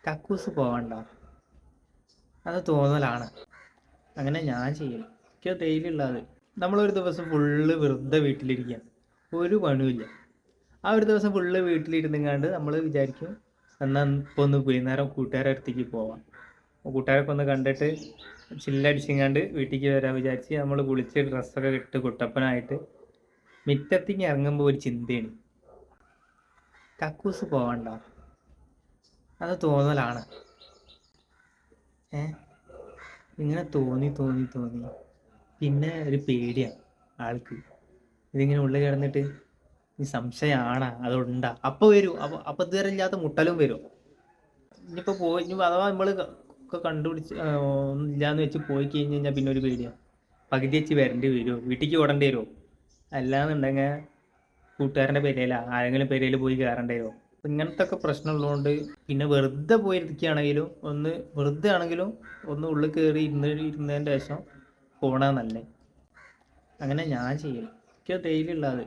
കക്കൂസ് പോകണ്ട അത് തോന്നലാണ്. അങ്ങനെ ഞാൻ ചെയ്യല്. എനിക്ക് ഡെയിലി ഉള്ളത്. നമ്മളൊരു ദിവസം ഫുള്ള് വെറുതെ വീട്ടിലിരിക്കുക, ഒരു പണിയില്ല. ആ ഒരു ദിവസം ഫുള്ള് വീട്ടിലിരുന്നിങ്ങാണ്ട് നമ്മൾ വിചാരിക്കും എന്നാൽ ഇപ്പോൾ ഒന്ന് വൈകുന്നേരം കൂട്ടുകാരുടെ അടുത്തേക്ക് പോവാം, കൂട്ടുകാരൊക്കെ ഒന്ന് കണ്ടിട്ട് ചില്ലടിച്ചിങ്ങാണ്ട് വീട്ടിലേക്ക് വരാൻ വിചാരിച്ച് നമ്മൾ കുളിച്ച് ഡ്രസ്സൊക്കെ ഇട്ട് കുട്ടപ്പനായിട്ട് മുറ്റത്തേക്ക് ഇറങ്ങുമ്പോൾ ഒരു ചിന്തയാണ്, കക്കൂസ് പോകണ്ട അത് തോന്നലാണ്. ഏ ഇങ്ങനെ തോന്നി തോന്നി തോന്നി പിന്നെ ഒരു പേടിയാണ് ആൾക്ക്. ഇതിങ്ങനെ ഉള്ളിൽ കിടന്നിട്ട് ഈ സംശയമാണാ അതുണ്ടാ അപ്പോൾ വരും. അപ്പോൾ ഇതുവരെ ഇല്ലാത്ത മുട്ടലും വരും. ഇനിയിപ്പോൾ പോയി ഇനി അഥവാ നമ്മൾ ഒക്കെ കണ്ടുപിടിച്ച് ഒന്നും ഇല്ലാന്ന് വെച്ച് പോയി കഴിഞ്ഞ് കഴിഞ്ഞാൽ പിന്നെ ഒരു പേടിയാണ്, പകുതി വെച്ച് വരേണ്ടി വരുമോ, വീട്ടിലേക്ക് ഓടേണ്ടി വരുമോ, അല്ലാന്നുണ്ടെങ്കിൽ കൂട്ടുകാരൻ്റെ പെരയില ആരെങ്കിലും പെരയിൽ പോയി കയറേണ്ടി വരുമോ. അപ്പം ഇങ്ങനത്തെ ഒക്കെ പ്രശ്നമുള്ളതുകൊണ്ട് പിന്നെ വെറുതെ പോയിരിക്കുകയാണെങ്കിലും വെറുതെ ആണെങ്കിലും ഒന്ന് ഉള്ളിൽ കയറി ഇരുന്നതിൻ്റെ ശേഷം പോകണ നല്ലേ. അങ്ങനെ ഞാൻ ചെയ്യും. എനിക്ക് ഡെയിലി ഉള്ളത്.